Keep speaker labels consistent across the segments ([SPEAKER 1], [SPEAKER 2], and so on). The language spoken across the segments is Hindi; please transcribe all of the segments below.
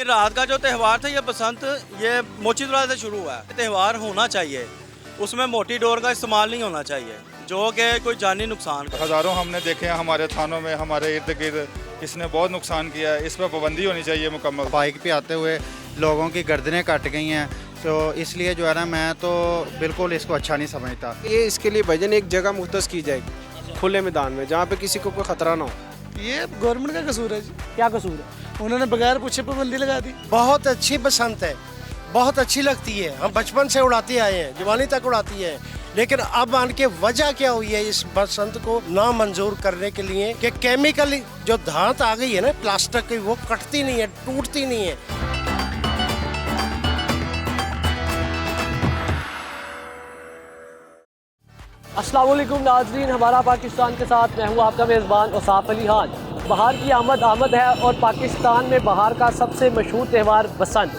[SPEAKER 1] कि रात का जो त्यौहार था ये बसंत ये मोची दरवाजे से शुरू हुआ है। त्यौहार होना चाहिए, उसमें मोटी डोर का इस्तेमाल नहीं होना चाहिए जो कि कोई जानी नुकसान करे।
[SPEAKER 2] हज़ारों हमने देखे हैं हमारे थानों में, हमारे इर्द गिर्द, इसने बहुत नुकसान किया है। इस पर पाबंदी होनी चाहिए मुकम्मल।
[SPEAKER 3] बाइक पे आते हुए लोगों की गर्दनें कट गई हैं, तो इसलिए जो है ना मैं तो बिल्कुल इसको अच्छा नहीं समझता।
[SPEAKER 4] ये इसके लिए भजन एक जगह मुख्तस की जाएगी खुले मैदान में जहाँ पे किसी को कोई खतरा ना हो।
[SPEAKER 5] ये गवर्नमेंट का कसूर है जी।
[SPEAKER 6] क्या कसूर है?
[SPEAKER 5] उन्होंने बगैर पूछे पाबंदी लगा दी।
[SPEAKER 7] बहुत अच्छी बसंत है, बहुत अच्छी लगती है, हम बचपन से उड़ाते आए हैं, जवानी तक उड़ाती है। लेकिन अब आन के वजह क्या हुई है इस बसंत को नामंजूर करने के लिए कि केमिकल जो धात आ गई है ना प्लास्टिक की, वो कटती नहीं है, टूटती नहीं है।
[SPEAKER 6] अस्सलाम वालेकुम नाज़रीन, हमारा पाकिस्तान के साथ मैं हूँ आपका मेज़बान औसाफ अली खान। बहार की आमद है और पाकिस्तान में बहार का सबसे मशहूर त्यौहार बसंत।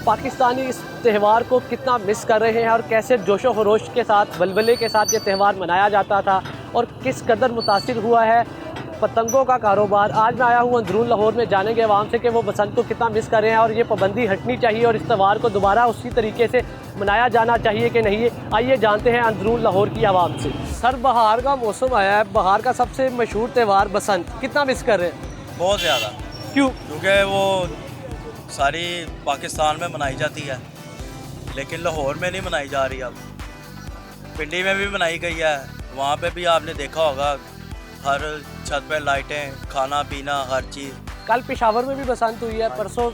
[SPEAKER 6] पाकिस्तानी इस त्यौहार को कितना मिस कर रहे हैं और कैसे जोशो खरोश के साथ, बलबले के साथ ये त्यौहार मनाया जाता था और किस कदर मुतासिर हुआ है पतंगों का कारोबार। आज मैं आया हूँ अंदरून लाहौर में, जानेंगे अवाम से कि वो बसंत को कितना मिस कर रहे हैं और ये पाबंदी हटनी चाहिए और इस त्यौहार को दोबारा उसी तरीके से मनाया जाना चाहिए कि नहीं। आइए जानते हैं अंदरून लाहौर की आवाम से। सर, बहार का मौसम आया है, बहार का सबसे मशहूर त्यौहार बसंत कितना मिस कर रहे हैं?
[SPEAKER 1] बहुत ज़्यादा।
[SPEAKER 6] क्यों?
[SPEAKER 1] क्योंकि वो सारी पाकिस्तान में मनाई जाती है लेकिन लाहौर में नहीं मनाई जा रही। अब पिंडी में भी मनाई गई है, वहाँ पे भी आपने देखा होगा हर छत पे लाइटें, खाना पीना, हर चीज़।
[SPEAKER 6] कल पेशावर में भी बसंत हुई है, परसों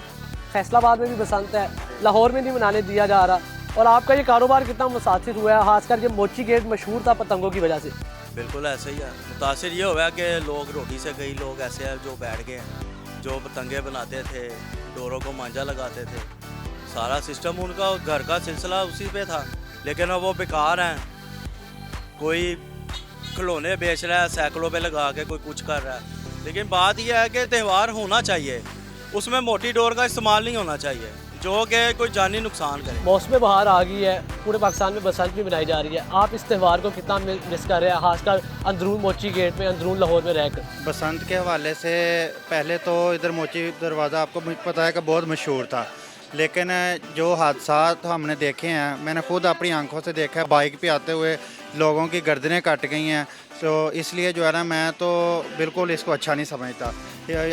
[SPEAKER 6] फैसलाबाद में भी बसंत है, लाहौर में नहीं मनाने दिया जा रहा। और आपका ये कारोबार कितना मुतासिर हुआ है, खासकर ये मोची गेट मशहूर था पतंगों की वजह से?
[SPEAKER 1] बिल्कुल ऐसे ही है, मुतासिर ये हुआ है कि लोग रोटी से, कई लोग ऐसे हैं जो बैठ गए हैं, जो पतंगे बनाते थे, डोरों को मांझा लगाते थे, सारा सिस्टम उनका घर का सिलसिला उसी पे था। लेकिन अब वो बेकार हैं, कोई खिलौने बेच रहा है सैकड़ों पे लगा के, कोई कुछ कर रहा है। लेकिन बात यह है कि त्यौहार होना चाहिए, उसमें मोटी डोर का इस्तेमाल नहीं होना चाहिए जो कि कोई जानी नुकसान करे।
[SPEAKER 6] मौसम बहार आ गई है, पूरे पाकिस्तान में बसंत भी मनाई जा रही है। आप इस त्यौहार को कितना मिस कर रहे हैं, खासकर अंदरून मोची गेट में, अंदरून लाहौर में रहकर?
[SPEAKER 3] बसंत के हवाले से पहले तो इधर मोची दरवाज़ा आपको पता है कि बहुत मशहूर था, लेकिन जो हादसात हमने देखे हैं, मैंने खुद अपनी आंखों से देखा है, बाइक पे आते हुए लोगों की गर्दनें कट गई हैं, तो इसलिए जो है ना मैं तो बिल्कुल इसको अच्छा नहीं समझता।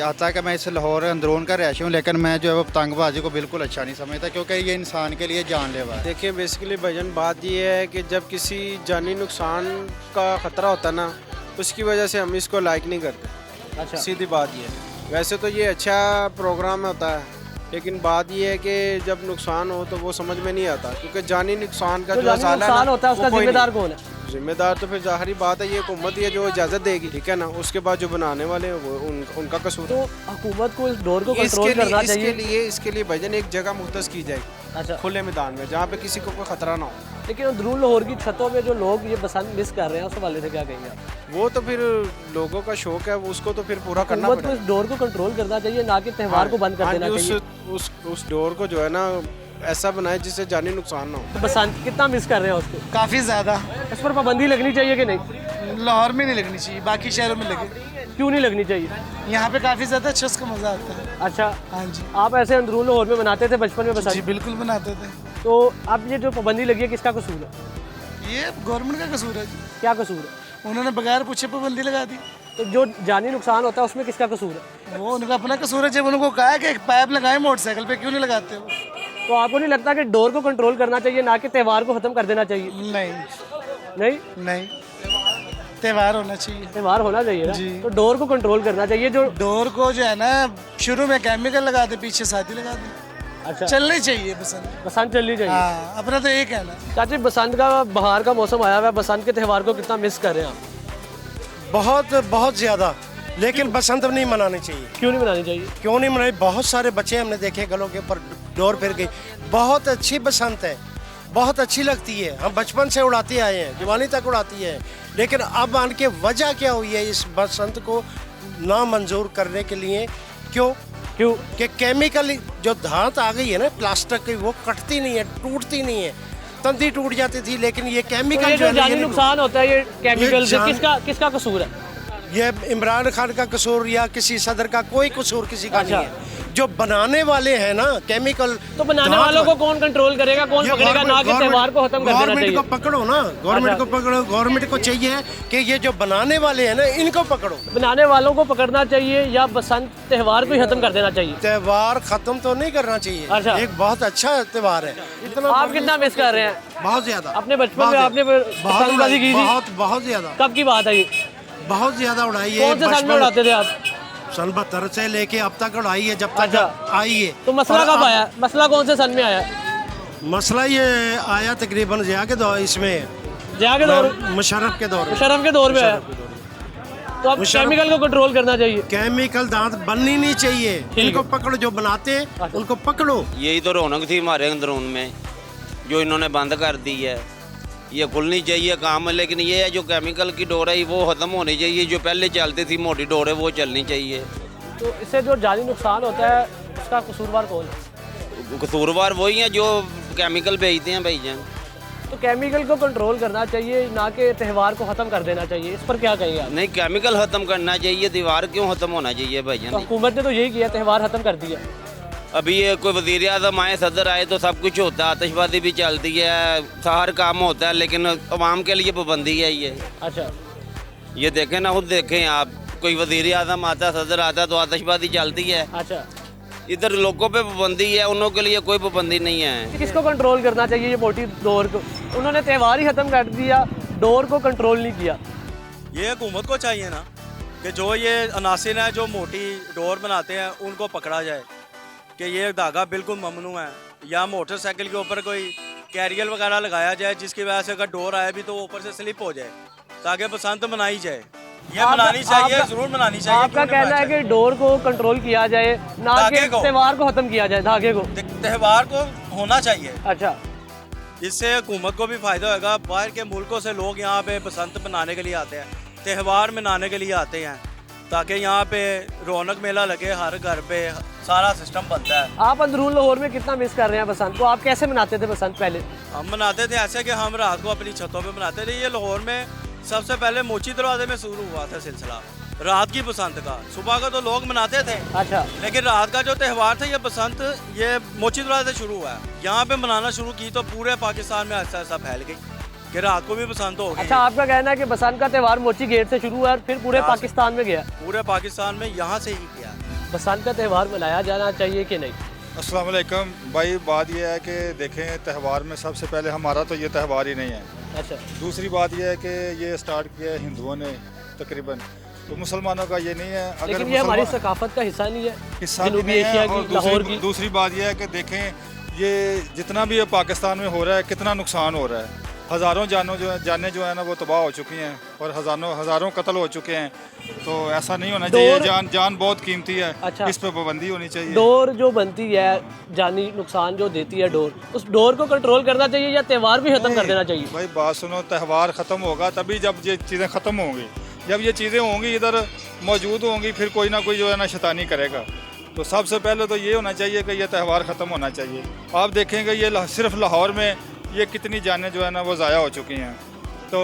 [SPEAKER 3] आता है कि मैं इस लाहौर अंदरून का रहायशी हूँ, लेकिन मैं जो है वो पतंगबाजी को बिल्कुल अच्छा नहीं समझता क्योंकि ये इंसान के लिए जानलेवा है।
[SPEAKER 4] देखिए, बेसिकली भजन बात ये है कि जब किसी जानी नुकसान का ख़तरा होता है ना, उसकी वजह से हम इसको लाइक नहीं करते।
[SPEAKER 6] अच्छा,
[SPEAKER 4] सीधी बात ये है। वैसे तो ये अच्छा प्रोग्राम होता है, लेकिन बात ये है कि जब नुकसान हो तो वो समझ में नहीं आता, क्योंकि जानी नुकसान का जो
[SPEAKER 6] नुकसान होता है उसका जिम्मेदार कौन है?
[SPEAKER 4] जिम्मेदार तो फिर ज़ाहिरी बात है ये हुकूमत ही है जो इजाज़त देगी, ठीक है ना। उसके बाद जो बनाने वाले हैं वो उनका कसूर।
[SPEAKER 6] तो हुकूमत को इस डोर को कंट्रोल करना चाहिए।
[SPEAKER 4] इसके लिए भजन एक जगह मुख्तस की जाएगी,
[SPEAKER 6] अच्छा,
[SPEAKER 4] खुले मैदान में जहाँ पे किसी को कोई खतरा ना हो।
[SPEAKER 6] लेकिन अंदरून लाहौर की छतों में जो लोग ये बसंत मिस कर रहे हैं उस हवाले से क्या कहेंगे आप?
[SPEAKER 4] वो तो फिर लोगों का शौक है, उसको तो फिर पूरा करना
[SPEAKER 6] हुकूमत को
[SPEAKER 4] पड़ेगा।
[SPEAKER 6] इस डोर को कंट्रोल करना चाहिए, ना कि त्यौहार को बंद कर देना चाहिए।
[SPEAKER 4] उस डोर को जो है ना ऐसा बनाए जिससे जानी नुकसान ना हो।
[SPEAKER 6] तो बसंत कितना मिस कर रहे हैं उसको?
[SPEAKER 5] काफ़ी ज़्यादा।
[SPEAKER 6] इस पर पाबंदी लगनी चाहिए कि नहीं?
[SPEAKER 5] लाहौर में नहीं लगनी चाहिए, बाकी शहरों में लगे।
[SPEAKER 6] क्यों नहीं लगनी चाहिए?
[SPEAKER 5] यहाँ पे काफ़ी ज़्यादा अच्छा उसका मज़ा आता है।
[SPEAKER 6] अच्छा,
[SPEAKER 5] हाँ जी,
[SPEAKER 6] आप ऐसे अंदरून लाहौर में मनाते थे बचपन में
[SPEAKER 5] जी
[SPEAKER 6] बसंत?
[SPEAKER 5] बिल्कुल बनाते थे।
[SPEAKER 6] तो अब ये जो पाबंदी लगी है किसका कसूर है?
[SPEAKER 5] ये गवर्नमेंट का कसूर है जी।
[SPEAKER 6] क्या कसूर है?
[SPEAKER 5] उन्होंने बगैर पूछे पाबंदी लगा दी।
[SPEAKER 6] तो जो जानी नुकसान होता है उसमें किसका कसूर है?
[SPEAKER 5] वो उनका अपना कसूर है। जब उनको कहा कि एक पाइप लगाए मोटरसाइकिल पे, क्यों नहीं लगाते वो?
[SPEAKER 6] तो आपको नहीं लगता कि डोर को कंट्रोल करना चाहिए, ना कि त्यौहार को ख़त्म कर देना चाहिए?
[SPEAKER 5] नहीं
[SPEAKER 6] नहीं,
[SPEAKER 5] नहीं, त्यौहार होना चाहिए।
[SPEAKER 6] त्यौहार होना चाहिए ना,
[SPEAKER 5] जी।
[SPEAKER 6] तो डोर को कंट्रोल करना चाहिए। जो
[SPEAKER 5] डोर को जो है ना शुरू में केमिकल लगा दे, पीछे शादी लगा दे,
[SPEAKER 6] अच्छा,
[SPEAKER 5] चलनी चाहिए बसंत।
[SPEAKER 6] बसंत चलनी चाहिए।
[SPEAKER 5] हाँ, अपना तो एक है ना।
[SPEAKER 6] चाची, बसंत का, बहार का मौसम आया हुआ है, बसंत के त्यौहार को कितना मिस कर रहे हैं आप?
[SPEAKER 7] बहुत बहुत ज़्यादा, लेकिन बसंत नहीं मनानी चाहिए।
[SPEAKER 6] क्यों नहीं मनानी चाहिए?
[SPEAKER 7] क्यों नहीं मनाई? बहुत सारे बच्चे हमने देखे गलों के ऊपर डोर फिर गई। बहुत अच्छी बसंत है, बहुत अच्छी लगती है, हम बचपन से उड़ाते आए हैं, जवानी तक उड़ाती है। लेकिन अब आन के वजह क्या हुई है इस बसंत को नामंजूर करने के लिए? क्यों? कि केमिकल जो धात आ गई है ना प्लास्टिक की, वो कटती नहीं है, टूटती नहीं है। तंदी टूट जाती थी, लेकिन ये केमिकल
[SPEAKER 6] तो ये जो जानी नुकसान होता है ये केमिकल से, किसका कसूर है?
[SPEAKER 7] ये इमरान खान का कसूर या किसी सदर का, कोई कसूर किसी का नहीं है। जो बनाने वाले हैं ना केमिकल,
[SPEAKER 6] तो बनाने वालों को कौन कंट्रोल करेगा, कौन पकड़ेगा, ना कि त्यौहार को खत्म कर देना
[SPEAKER 7] गवर्नमेंट
[SPEAKER 6] चाहिए।
[SPEAKER 7] को पकड़ो ना, गवर्नमेंट को पकड़ो। गवर्नमेंट को चाहिए कि ये जो बनाने वाले हैं ना इनको पकड़ो।
[SPEAKER 6] बनाने वालों को पकड़ना चाहिए या बसंत त्यौहार को ही खत्म कर देना चाहिए?
[SPEAKER 7] त्यौहार खत्म तो नहीं करना चाहिए।
[SPEAKER 6] अच्छा।
[SPEAKER 7] एक बहुत अच्छा त्यौहार है। इतना
[SPEAKER 6] आप कितना मिस कर रहे हैं?
[SPEAKER 7] बहुत ज्यादा।
[SPEAKER 6] अपने बचपन में आपने पतंगबाजी की थी?
[SPEAKER 7] बहुत ज्यादा।
[SPEAKER 6] कब की बात है ये?
[SPEAKER 7] बहुत ज्यादा उड़ाई है।
[SPEAKER 6] कौन से साल में उड़ाते थे आप?
[SPEAKER 7] सन 72 से लेके अब तक उड़ाई है, जब तक
[SPEAKER 6] अच्छा।
[SPEAKER 7] आई है।
[SPEAKER 6] तो मसला
[SPEAKER 7] और
[SPEAKER 6] कब
[SPEAKER 7] अब
[SPEAKER 6] आया? मसला कौन से सन में आया?
[SPEAKER 7] मसला ये आया तकरीबन जिया के दौर, इसमें
[SPEAKER 6] जहाँ के दौर,
[SPEAKER 7] मुशर्रफ के दौर में।
[SPEAKER 6] शरफ के दौर में आया। तो अब
[SPEAKER 7] मुशर्रफ-
[SPEAKER 6] केमिकल को कंट्रोल करना चाहिए।
[SPEAKER 7] केमिकल दांत बननी नहीं चाहिए। इनको पकड़ो, जो बनाते हैं उनको पकड़ो।
[SPEAKER 8] यही तो रौनक थी हमारे अंदरून में, जो इन्होंने बंद कर दी है। ये खुलनी चाहिए काम, लेकिन ये है जो केमिकल की डोर है वो ख़त्म होनी चाहिए। जो पहले चलती थी मोटी डोर है वो चलनी चाहिए।
[SPEAKER 6] तो इससे जो जानी नुकसान होता है उसका कसूरवार कौन है?
[SPEAKER 8] कसूरवार वही हैं जो केमिकल बेचते हैं भाईजान।
[SPEAKER 6] तो केमिकल को कंट्रोल करना चाहिए, ना कि त्यौहार को खत्म कर देना चाहिए। इस पर क्या कहेंगे आप?
[SPEAKER 8] नहीं, केमिकल ख़त्म करना चाहिए, दीवार क्यों ख़त्म होना चाहिए
[SPEAKER 6] तो
[SPEAKER 8] भाईजान?
[SPEAKER 6] हुकूमत ने तो यही किया, त्यौहार खत्म कर दिया।
[SPEAKER 8] अभी ये कोई वज़ीर आज़म आए, सदर आए तो सब कुछ होता है, आतिशबाजी भी चलती है, हर काम होता है, लेकिन अवाम के लिए पाबंदी है ये।
[SPEAKER 6] अच्छा,
[SPEAKER 8] ये देखें ना, खुद देखें आप, कोई वज़ीर आज़म आता, सदर आता तो आतिशबाजी चलती है।
[SPEAKER 6] अच्छा।
[SPEAKER 8] इधर लोगों पे पाबंदी है, उन लोगों के लिए कोई पाबंदी नहीं है।
[SPEAKER 6] किसको कंट्रोल करना चाहिए ये मोटी डोर को? उन्होंने त्यौहार ही खत्म कर दिया, डोर को कंट्रोल नहीं किया।
[SPEAKER 1] ये हुकूमत को चाहिए ना कि जो ये अनासिर हैं जो मोटी डोर बनाते हैं उनको पकड़ा जाए कि ये धागा बिल्कुल ममनू है, या मोटरसाइकिल के ऊपर कोई कैरियर वगैरह लगाया जाए जिसकी वजह से अगर डोर आए भी तो वो ऊपर से स्लिप हो जाए, ताकि बसंत मनाई जाए। ये मनानी चाहिए, जरूर मनानी चाहिए।
[SPEAKER 6] आपका
[SPEAKER 1] क्यों नहीं
[SPEAKER 6] कहना है
[SPEAKER 1] मनाना
[SPEAKER 6] कि डोर को कंट्रोल किया जाए, ना कि
[SPEAKER 1] धागे को।
[SPEAKER 6] त्यौहार को खत्म किया जाए, धागे को।
[SPEAKER 1] चाहिए? त्यौहार को होना चाहिए,
[SPEAKER 6] अच्छा।
[SPEAKER 1] इससे हुकूमत को भी फायदा होगा। बाहर के मुल्कों से लोग यहाँ पे बसंत मनाने के लिए आते हैं, त्यौहार मनाने के लिए आते हैं, ताकि यहाँ पे रौनक मेला लगे, हर घर पे सारा सिस्टम बनता है।
[SPEAKER 6] आप अंदरून लाहौर में कितना मिस कर रहे हैं बसंत को? आप कैसे मनाते थे बसंत पहले?
[SPEAKER 1] हम मनाते थे ऐसे कि हम रात को अपनी छतों पे मनाते थे। ये लाहौर में सबसे पहले मोची दरवाजे में शुरू हुआ था सिलसिला रात की बसंत का। सुबह को तो लोग मनाते थे,
[SPEAKER 6] अच्छा।
[SPEAKER 1] लेकिन रात का जो त्यौहार था ये बसंत, ये मोची दरवाजे से शुरू हुआ है। यहाँ पे मनाना शुरू की तो पूरे पाकिस्तान में ऐसा ऐसा फैल गई कि रात को भी बसंत हो गई।
[SPEAKER 6] अच्छा, आपका कहना है कि बसंत का त्यौहार मोची गेट से शुरू हुआ और फिर पूरे
[SPEAKER 1] यहाँ से।
[SPEAKER 6] पाकिस्तान में गया।
[SPEAKER 1] पूरे पाकिस्तान में यहाँ से ही किया।
[SPEAKER 6] बसंत का त्यौहार मनाया जाना चाहिए कि नहीं?
[SPEAKER 2] अस्सलाम वालेकुम भाई, बात यह है कि देखें त्यौहार में सबसे पहले हमारा तो ये त्यौहार ही नहीं है।
[SPEAKER 6] अच्छा।
[SPEAKER 2] दूसरी बात यह है कि ये स्टार्ट किया है हिंदुओं ने तकरीबन, तो मुसलमानों का ये नहीं है। अगर
[SPEAKER 6] लेकिन ये हमारी
[SPEAKER 2] मुसलमान-
[SPEAKER 6] सकाफत का हिस्सा नहीं है,
[SPEAKER 2] हिस्सा भी
[SPEAKER 6] जनूबी
[SPEAKER 2] नहीं
[SPEAKER 6] एशिया
[SPEAKER 2] है।
[SPEAKER 6] की,
[SPEAKER 2] और
[SPEAKER 6] लाहौर की।
[SPEAKER 2] दूसरी बात यह है कि देखें ये जितना भी ये पाकिस्तान में हो रहा है, कितना नुकसान हो रहा है। हज़ारों जानें जो है ना वो तबाह हो चुकी हैं, और हज़ारों कत्ल हो चुके हैं। तो ऐसा नहीं होना चाहिए। जान बहुत कीमती है।
[SPEAKER 6] अच्छा।
[SPEAKER 2] इस पर पाबंदी होनी चाहिए।
[SPEAKER 6] डोर जो बनती है, जानी नुकसान जो देती है डोर, उस डोर को कंट्रोल करना चाहिए या त्यौहार भी खत्म कर देना चाहिए?
[SPEAKER 2] भाई बात सुनो, त्यौहार ख़त्म होगा तभी जब ये चीज़ें ख़त्म होंगी। जब ये चीज़ें होंगी, इधर मौजूद होंगी, फिर कोई ना कोई जो है ना शैतानी करेगा। तो सबसे पहले तो ये होना चाहिए कि ये त्यौहार ख़त्म होना चाहिए। आप देखेंगे ये सिर्फ लाहौर में ये कितनी जानें जो है ना वो ज़ाया हो चुकी हैं। तो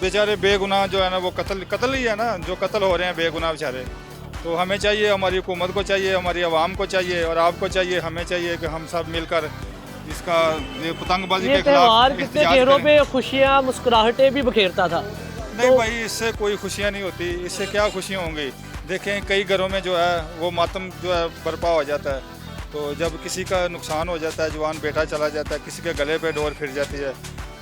[SPEAKER 2] बेचारे बेगुनाह जो है ना वो कत्ल ही है ना, जो कत्ल हो रहे हैं बेगुनाह बेचारे। तो हमें चाहिए, हमारी हुकूमत को चाहिए, हमारी आवाम को चाहिए, और आपको चाहिए, हमें चाहिए कि हम सब मिलकर इसका ये पतंगबाजी
[SPEAKER 6] ये
[SPEAKER 2] के खिलाफ
[SPEAKER 6] त्यौहार कितने
[SPEAKER 2] एहतजाज
[SPEAKER 6] चेहरों
[SPEAKER 2] करें।
[SPEAKER 6] पे खुशियाँ मुस्कुराहटें भी बखेरता था।
[SPEAKER 2] नहीं भाई, इससे कोई खुशियाँ नहीं होती। इससे क्या खुशियाँ होंगी? देखें कई घरों में जो है वो मातम जो है बर्पा हो जाता है। तो जब किसी का नुकसान हो जाता है, जवान बेटा चला जाता है, किसी के गले पे डोर फिर जाती है,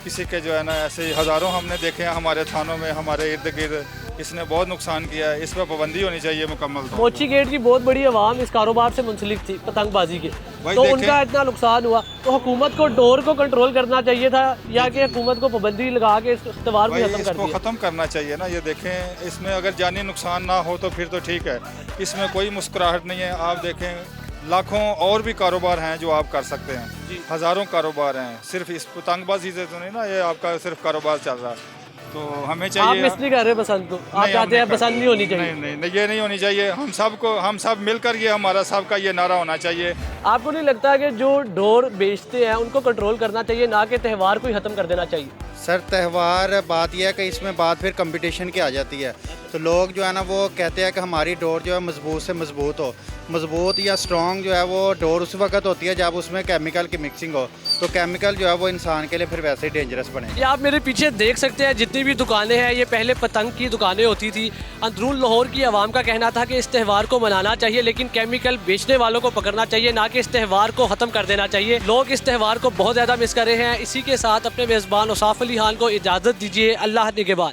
[SPEAKER 2] किसी के जो है ना ऐसे ही हज़ारों हमने देखे हैं हमारे थानों में, हमारे इर्द गिर्द। इसने बहुत नुकसान किया है। इस पर पाबंदी होनी चाहिए मुकम्मल। तो
[SPEAKER 6] मोची गेट की बहुत बड़ी आवाम इस कारोबार से मुंसलिक थी, पतंगबाजी के।
[SPEAKER 2] भाई
[SPEAKER 6] तो
[SPEAKER 2] देखें-
[SPEAKER 6] उनका इतना नुकसान हुआ, तो हुकूमत को डोर को कंट्रोल करना चाहिए था, या कि हुकूमत को पाबंदी लगा के इस त्यौहार को
[SPEAKER 2] भाई
[SPEAKER 6] खत्म कर
[SPEAKER 2] इसको
[SPEAKER 6] दिया?
[SPEAKER 2] ख़त्म करना चाहिए ना। ये देखें, इसमें अगर जानी नुकसान ना हो तो फिर तो ठीक है। इसमें कोई मुस्कुराहट नहीं है। आप देखें लाखों और भी कारोबार हैं जो आप कर सकते हैं। हज़ारों कारोबार हैं, सिर्फ इस पतंगबाजी से तो नहीं ना ये आपका सिर्फ कारोबार चल रहा है। तो हमें
[SPEAKER 6] आप
[SPEAKER 2] चाहिए।
[SPEAKER 6] मिस नहीं कर रहे बसंत को? आप
[SPEAKER 2] नहीं,
[SPEAKER 6] चाहते हैं
[SPEAKER 2] हम
[SPEAKER 6] बसंत नहीं होनी चाहिए?
[SPEAKER 2] नहीं, ये नहीं होनी चाहिए। हम सब मिलकर ये हमारा सबका ये नारा होना चाहिए।
[SPEAKER 6] आपको नहीं लगता कि जो डोर बेचते हैं उनको कंट्रोल करना चाहिए, ना कि त्यौहार को ही खत्म कर देना चाहिए?
[SPEAKER 3] सर त्यौहार बात यह है कि इसमें बात फिर कंपटीशन की आ जाती है। तो लोग जो है ना वो कहते हैं कि हमारी डोर जो है मजबूत से मजबूत हो। मजबूत या स्ट्रॉन्ग जो है वो डोर उस वक्त होती है जब उसमें केमिकल की मिक्सिंग हो, तो केमिकल जो है वो इंसान के लिए फिर वैसे ही डेंजरस बने।
[SPEAKER 6] ये आप मेरे पीछे देख सकते हैं जितनी भी दुकानें हैं ये पहले पतंग की दुकानें होती थी। अंदरून लाहौर की आवाम का कहना था कि इस त्यौहार को मनाना चाहिए लेकिन केमिकल बेचने वालों को पकड़ना चाहिए, ना कि इस त्यौहार को ख़त्म कर देना चाहिए। लोग इस त्यौहार को बहुत ज़्यादा मिस कर रहे हैं। इसी के साथ अपने मेज़बान औसाफ अली खान को इजाज़त दीजिए। अल्लाह निगहबान।